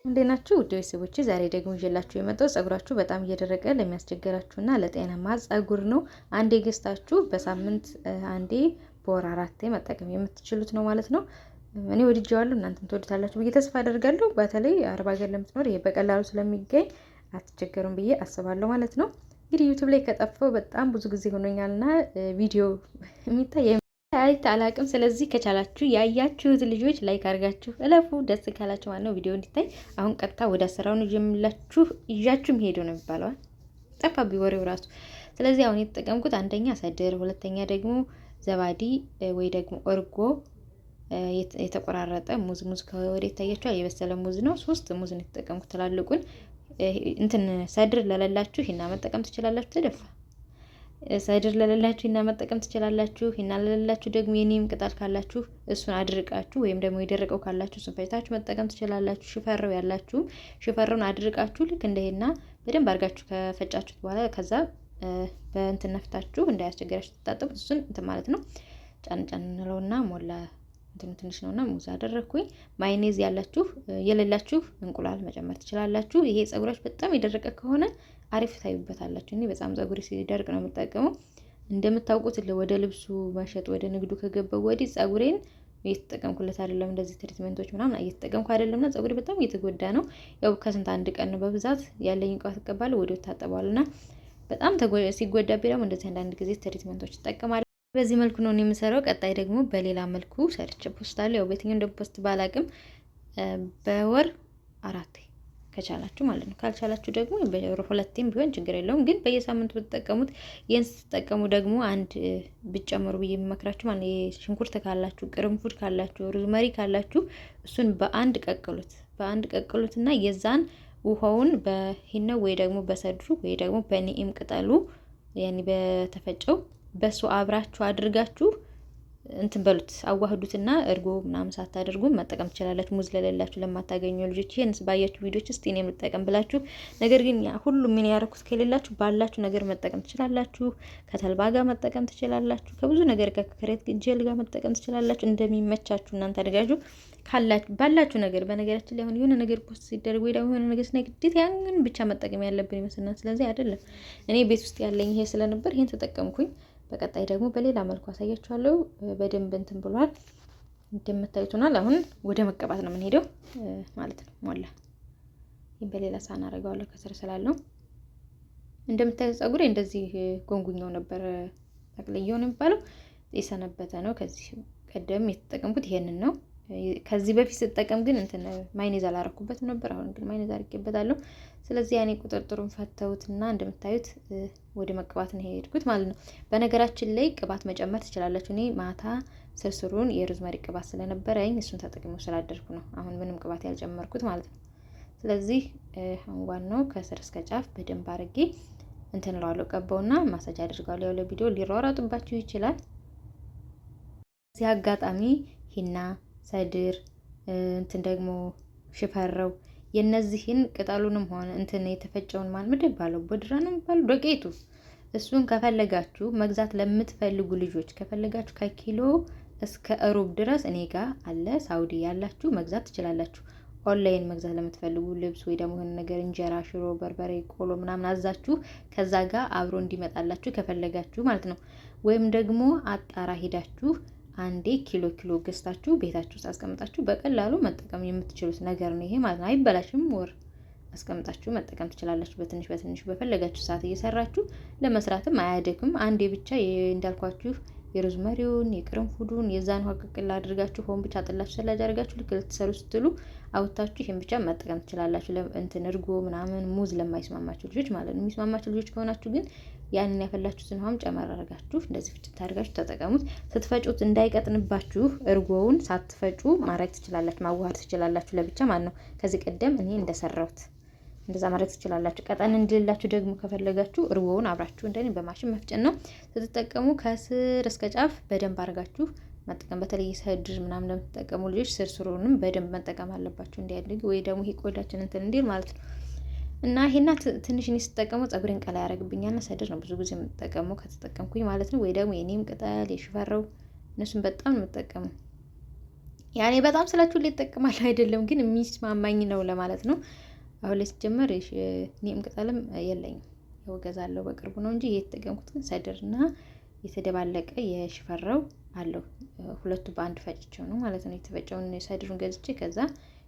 እንዴት ናችሁ ውድ ቤተሰቦቼ? ዛሬ ደግሞ ይዤላችሁ የመጣው ፀጉራችሁ በጣም እየደረቀ ለሚያስቸግራችሁና ለጤናማ ፀጉር ነው። አንዴ ገዝታችሁ በሳምንት አንዴ በወር አራቴ መጠቀም የምትችሉት ነው ማለት ነው። እኔ ወድጄዋለሁ፣ እናንተም ትወዱታላችሁ ብዬ ተስፋ አደርጋለሁ። በተለይ አረብ ሀገር ለምትኖር ይሄ በቀላሉ ስለሚገኝ አትቸገሩም ብዬ አስባለሁ ማለት ነው። እንግዲህ ዩቲዩብ ላይ ከጠፋው በጣም ብዙ ጊዜ ሆኖኛልና ቪዲዮ የሚታይ አይት አላቅም። ስለዚህ ከቻላችሁ ያያችሁት ልጆች ላይክ አድርጋችሁ እለፉ። ደስ ካላችሁ ማለት ነው ቪዲዮ እንዲታይ። አሁን ቀጥታ ወደ አሰራሩ ነው ይዣችሁም ሄዶ ነው የሚባለው። ጠፋብኝ ወሬው ራሱ። ስለዚህ አሁን የተጠቀምኩት አንደኛ ሰድር፣ ሁለተኛ ደግሞ ዘባዲ ወይ ደግሞ እርጎ የተቆራረጠ ሙዝ ከወደ ይታያችኋል፣ የበሰለ ሙዝ ነው። 3 ሙዝ ነው የተጠቀምኩት ትላልቁን። እንትን ሰድር ለሌላችሁ ሂና መጠቀም ትችላላችሁ። ተደፋ ሰድር ለሌላችሁ ሂና መጠቀም ትችላላችሁ። ሂና ለሌላችሁ ደግሞ የኒም ቅጠል ካላችሁ እሱን አድርቃችሁ ወይም ደግሞ የደረቀው ካላችሁ እሱን ፈጭታችሁ መጠቀም ትችላላችሁ። ሽፈረው ያላችሁ ሽፈረውን አድርቃችሁ ልክ እንደ ሂና በደንብ አድርጋችሁ ከፈጫችሁት በኋላ ከዛ በእንትን ነፍታችሁ እንዳያስቸግራችሁ ተጣጣቡት። እሱን እንትን ማለት ነው። ጫን እንለውና ሞላ እንትን ትንሽ ነውና ሙዝ አደረኩኝ። ማይኔዝ ያላችሁ የሌላችሁ እንቁላል መጨመር ትችላላችሁ። ይሄ ፀጉራችሁ በጣም የደረቀ ከሆነ አሪፍ ታዩበታላችሁ። እኔ በጣም ፀጉሬ ሲደርቅ ነው የምጠቀመው። እንደምታውቁት ወደ ልብሱ መሸጥ ወደ ንግዱ ከገባው ወዲህ ፀጉሬን እየተጠቀምኩለት አይደለም። እንደዚህ ትሪትመንቶች ምናምን እየተጠቀምኩ አይደለምና ፀጉሬ በጣም እየተጎዳ ነው። ያው ከስንት አንድ ቀን ነው በብዛት ያለኝ ቅባት እቀባለሁ፣ ወዲያው ታጠባለሁና በጣም ሲጎዳብኝ ደግሞ እንደዚህ አንዳንድ ጊዜ ትሪትመንቶች እጠቀማለሁ። በዚህ መልኩ ነው የምሰራው። ቀጣይ ደግሞ በሌላ መልኩ ሰርች ፖስታለሁ። ያው በየትኛው እንደፖስት ባላቅም በወር አራቴ ከቻላችሁ ማለት ነው። ካልቻላችሁ ደግሞ በወር ሁለቴም ቢሆን ችግር የለውም። ግን በየሳምንቱ ብትጠቀሙት፣ ይሄን ስትጠቀሙ ደግሞ አንድ ብትጨምሩ ብዬ የምመክራችሁ ማለት ሽንኩርት ካላችሁ፣ ቅርንፉድ ካላችሁ፣ ሮዝመሪ ካላችሁ እሱን በአንድ ቀቅሉትና የዛን ውሃውን በሂናው ወይ ደግሞ በሰድሩ ወይ ደግሞ በኒም ቅጠሉ ያኔ በተፈጨው በሱ አብራችሁ አድርጋችሁ እንትን በሉት አዋህዱትና እርጎ ምናምን ሳታደርጉ መጠቀም ትችላላችሁ። ሙዝ ለሌላችሁ ለማታገኙ ልጆች ይሄን ባያችሁ ቪዲዮች እስቲ እኔ የምጠቀም ብላችሁ፣ ነገር ግን ሁሉም ምን ያረኩት ከሌላችሁ ባላችሁ ነገር መጠቀም ትችላላችሁ። ከተልባ ጋር መጠቀም ትችላላችሁ። ከብዙ ነገር ጋር ከክሬት ጀል ጋር መጠቀም ትችላላችሁ። እንደሚመቻችሁ እናንተ አድርጋችሁ ባላችሁ ነገር። በነገራችን ላይ አሁን የሆነ ነገር ፖስት ሲደረግ ወይ ደግሞ የሆነ ነገር ስናይ ግዴታ ያንን ብቻ መጠቀም ያለብን ይመስልናል። ስለዚህ አይደለም። እኔ ቤት ውስጥ ያለኝ ይሄ ስለነበር ይሄን ተጠቀምኩኝ። በቀጣይ ደግሞ በሌላ መልኩ አሳያችኋለሁ። በደንብ እንትን ብሏል እንደምታዩትናል። አሁን ወደ መቀባት ነው የምንሄደው ማለት ነው። ሞላ ይሄን በሌላ ሳህን አደርገዋለሁ ከስር ስላለው። እንደምታዩት ፀጉሬ እንደዚህ ጎንጉኛው ነበር ጠቅልዬው ነው የሚባለው። የሰነበተ ነው። ከዚህ ቀደም የተጠቀምኩት ይሄንን ነው። ከዚህ በፊት ስጠቀም ግን እንትን ማይኔዝ አላረኩበትም ነበር። አሁን ግን ማይኔዝ አድርጌበታለሁ። ስለዚህ ያኔ ቁጥጥሩን ፈተውትና እንደምታዩት ወደ መቀባት ነው የሄድኩት ማለት ነው። በነገራችን ላይ ቅባት መጨመር ትችላላችሁ። እኔ ማታ ስርስሩን የሮዝመሪ ቅባት ስለነበረኝ እሱን ተጠቅሜው ስላደርኩ ነው አሁን ምንም ቅባት ያልጨመርኩት ማለት ነው። ስለዚህ አሁን ዋናው ከስር እስከ ጫፍ በደንብ አድርጌ እንትን እለዋለሁ፣ ቀባውና ማሳጅ አድርጋለሁ። ያው ለቪዲዮ ሊሯሯጥባችሁ ይችላል። እዚህ አጋጣሚ ሂና ሰድር እንትን ደግሞ ሽፈረው የነዚህን ቅጠሉንም ሆነ እንትን የተፈጨውን ምንድን ባለው ቦድራ ነው የሚባለው ዶቄቱ፣ እሱን ከፈለጋችሁ መግዛት ለምትፈልጉ ልጆች ከፈለጋችሁ ከኪሎ እስከ ሩብ ድረስ እኔ ጋር አለ። ሳውዲ ያላችሁ መግዛት ትችላላችሁ። ኦንላይን መግዛት ለምትፈልጉ ልብስ ወይ ደግሞ የሆነ ነገር እንጀራ፣ ሽሮ፣ በርበሬ፣ ቆሎ ምናምን አዛችሁ ከዛ ጋር አብሮ እንዲመጣላችሁ ከፈለጋችሁ ማለት ነው። ወይም ደግሞ አጣራ ሄዳችሁ አንዴ ኪሎ ገዝታችሁ ቤታችሁ ውስጥ አስቀምጣችሁ በቀላሉ መጠቀም የምትችሉት ነገር ነው ይሄ ማለት ነው። አይበላሽም። ወር አስቀምጣችሁ መጠቀም ትችላላችሁ። በትንሽ በፈለጋችሁ ሰዓት እየሰራችሁ ለመስራትም አያደክም። አንዴ ብቻ እንዳልኳችሁ የሮዝመሪውን የቅርንፉዱን የዛን ውሃ ቅቅል አድርጋችሁ ሆን ብቻ ጥላችሁ ሰላጅ አድርጋችሁ ልክ ልትሰሩ ስትሉ አውጥታችሁ ይሄን ብቻ መጠቀም ትችላላችሁ። እንትን እርጎ ምናምን ሙዝ ለማይስማማችሁ ልጆች ማለት ነው። የሚስማማችሁ ልጆች ከሆናችሁ ግን ያንን ያፈላችሁትን ውሃም ጨመር አድርጋችሁ እንደዚህ ፍጭት አድርጋችሁ ተጠቀሙት። ስትፈጩት እንዳይቀጥንባችሁ እርጎውን ሳትፈጩ ማድረግ ትችላላችሁ፣ ማዋሃድ ትችላላችሁ ለብቻ ማለት ነው። ከዚህ ቀደም እኔ እንደሰራሁት እንደዛ ማድረግ ትችላላችሁ። ቀጠን እንድልላችሁ ደግሞ ከፈለጋችሁ እርጎውን አብራችሁ እንደኔ በማሽን መፍጨት ነው ስትጠቀሙ። ከስር እስከ ጫፍ በደንብ አድርጋችሁ መጠቀም። በተለይ ሰድር ምናምን ለምትጠቀሙ ልጆች ስርስሩንም በደንብ መጠቀም አለባችሁ እንዲያድግ ወይ ደግሞ ይሄ ቆዳችን እንትን እንዲል ማለት ነው። እና ይሄና ትንሽ እኔ ስጠቀመው ፀጉሬን ቀላ ያደርግብኛልና ሰድር ነው ብዙ ጊዜ የምጠቀመው ከተጠቀምኩኝ ማለት ነው። ወይ ደግሞ የኔም ቅጠል የሽፈረው እነሱን በጣም ነው የምጠቀመው። ያኔ በጣም ስላችሁ ሊጠቀማል አይደለም፣ ግን የሚስማማኝ ነው ለማለት ነው። አሁን ላይ ሲጀመር ኒም ቅጠልም የለኝም፣ ያው እገዛለሁ በቅርቡ ነው እንጂ የተጠቀምኩት ግን ሰድርና የተደባለቀ የሽፈራው አለው። ሁለቱ በአንድ ፈጭቸው ነው ማለት ነው። የተፈጨውን ሰድሩን ገዝቼ ከዛ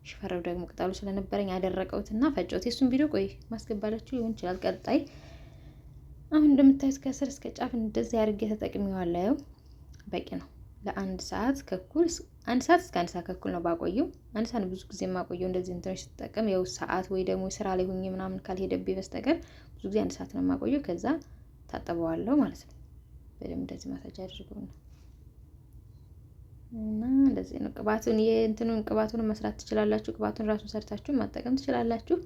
ሽፈራው ደግሞ ቅጠሉ ስለነበረኝ ያደረቀውትና ፈጨሁት። የሱን ቪዲዮ ቆይ ማስገባላችሁ ሊሆን ይችላል ቀጣይ። አሁን እንደምታዩት ከስር እስከ ጫፍ እንደዚህ አድርጌ ተጠቅሜዋለሁ። በቂ ነው። ለአንድ ሰዓት ከኩል አንድ ሰዓት እስከ አንድ ሰዓት ከኩል ነው ባቆየው። አንድ ሰዓት ብዙ ጊዜ የማቆየው እንደዚህ እንትኖች ስትጠቀም ያው ሰዓት ወይ ደግሞ ስራ ላይ ሆኜ ምናምን ካልሄደብኝ በስተቀር ብዙ ጊዜ አንድ ሰዓት ነው የማቆየው። ከዛ ታጠበዋለሁ ማለት ነው። በደንብ እንደዚህ ማሳጅ አድርገው ነው እና እንደዚህ ነው። ቅባቱን የእንትኑን ቅባቱን መስራት ትችላላችሁ። ቅባቱን ራሱን ሰርታችሁ ማጠቀም ትችላላችሁ።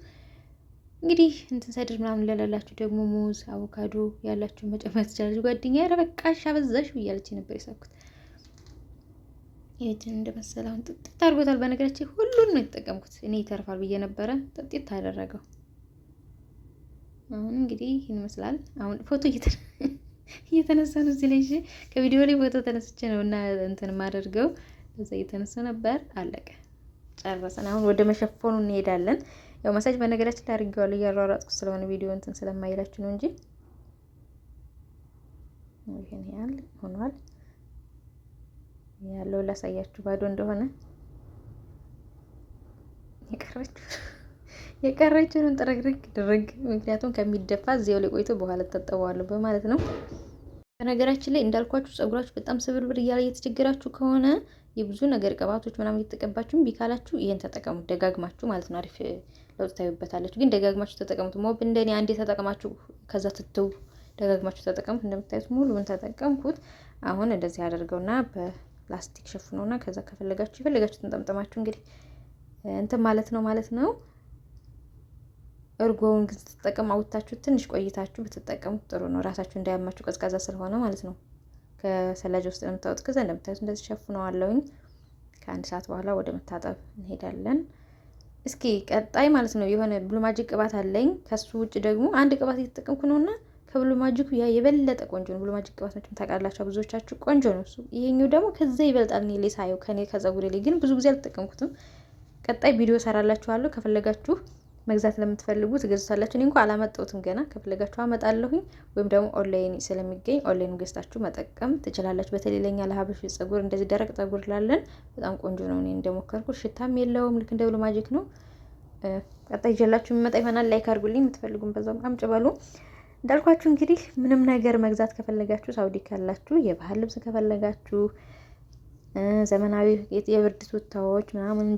እንግዲህ እንትን ሰድር ምናምን ለላላችሁ ደግሞ ሙዝ፣ አቮካዶ ያላችሁ መጨመር ትችላላችሁ። ጓደኛዬ ኧረ በቃሽ አበዛሽ እያለች ነበር የሳኩት። ይሄን እንደመሰለ አሁን ጥጥት አድርጎታል። በነገራችን ሁሉን ነው የተጠቀምኩት እኔ ይተርፋል ብዬ ነበረ። ጥጥት አደረገው። አሁን እንግዲህ ይህን ይመስላል። አሁን ፎቶ እየተነሳ ነው እዚህ ላይ። ከቪዲዮ ላይ ፎቶ ተነስቼ ነው እና እንትን ማደርገው ለዛ እየተነሳ ነበር። አለቀ፣ ጨረሰን። አሁን ወደ መሸፈኑ እንሄዳለን። ያው መሳጅ በነገራችን ላይ አድርጌዋለሁ እያሯሯጥኩ ስለሆነ ቪዲዮ እንትን ስለማይላችሁ ነው እንጂ ይሄን ያህል ሆኗል። ያለው ላሳያችሁ ባዶ እንደሆነ የቀረችውን ጥርግርግ ድርግ፣ ምክንያቱም ከሚደፋ እዚያው ላይ ቆይቶ በኋላ ተጠጣዋለሁ በማለት ነው። በነገራችን ላይ እንዳልኳችሁ ጸጉራችሁ በጣም ስብርብር እያለ እየተቸገራችሁ ከሆነ የብዙ ነገር ቅባቶች ምናምን እየተቀባችሁም ቢካላችሁ ይሄን ተጠቀሙት ደጋግማችሁ ማለት ነው። አሪፍ ለውጥ ታዩበታላችሁ። ግን ደጋግማችሁ ተጠቀሙት። ሞብ እንደኔ አንዴ ተጠቅማችሁ ከዛ ትተው ደጋግማችሁ ተጠቀሙት። እንደምታዩት ሙሉውን ተጠቀምኩት። አሁን እንደዚህ አደርገውና በፕላስቲክ ሸፍነውና ከዛ ከፈለጋችሁ የፈለጋችሁትን ጠምጠማችሁ እንግዲህ እንትን ማለት ነው። እርጎውን ግን ስትጠቀሙ አውጥታችሁ ትንሽ ቆይታችሁ ብትጠቀሙት ጥሩ ነው። ራሳችሁ እንዳያማችሁ ቀዝቃዛ ስለሆነ ማለት ነው። ከሰላጅ ውስጥ ነው የምታወጡት። ከዛ እንደምታዩት እንደዚህ ሸፍነዋለሁኝ። ከአንድ ሰዓት በኋላ ወደ መታጠብ እንሄዳለን። እስኪ ቀጣይ ማለት ነው የሆነ ብሉ ማጂክ ቅባት አለኝ። ከሱ ውጭ ደግሞ አንድ ቅባት እየተጠቀምኩ ነውና ከብሉ ማጂኩ ያ የበለጠ ቆንጆ ነው። ብሉ ማጂክ ቅባቶችን ታውቃላችሁ ብዙዎቻችሁ፣ ቆንጆ ነው እሱ። ይሄኛው ደግሞ ከዛ ይበልጣል። እኔ ላይ ሳየው ከኔ ከጸጉሬ ላይ ግን ብዙ ጊዜ አልተጠቀምኩትም። ቀጣይ ቪዲዮ ሰራላችኋለሁ። ከፈለጋችሁ መግዛት ለምትፈልጉ ትገዙታላችሁ። እኔ እንኳን አላመጣሁትም ገና። ከፈለጋችሁ አመጣለሁኝ ወይም ደግሞ ኦንላይን ስለሚገኝ ኦንላይን ገዝታችሁ መጠቀም ትችላላችሁ። በተለይ ለኛ ለሀበሽ ጸጉር እንደዚህ ደረቅ ጸጉር ላለን በጣም ቆንጆ ነው። እኔ እንደሞከርኩት ሽታም የለውም። ልክ እንደ ብሉ ማጂክ ነው። ቀጣይ ይዤላችሁ የሚመጣ ይሆናል። ላይክ አድርጉልኝ። የምትፈልጉም በዛው አምጪ በሉ። እንዳልኳችሁ እንግዲህ ምንም ነገር መግዛት ከፈለጋችሁ ሳውዲ ካላችሁ የባህል ልብስ ከፈለጋችሁ ዘመናዊ የብርድ ቱታዎች ምናምን፣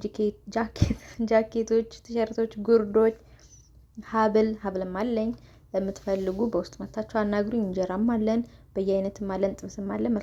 ጃኬቶች፣ ቲሸርቶች፣ ጉርዶች፣ ሀብልም አለኝ። ለምትፈልጉ በውስጥ መታችሁ አናግሩኝ። እንጀራም አለን፣ በየአይነትም አለን፣ ጥብስም አለን።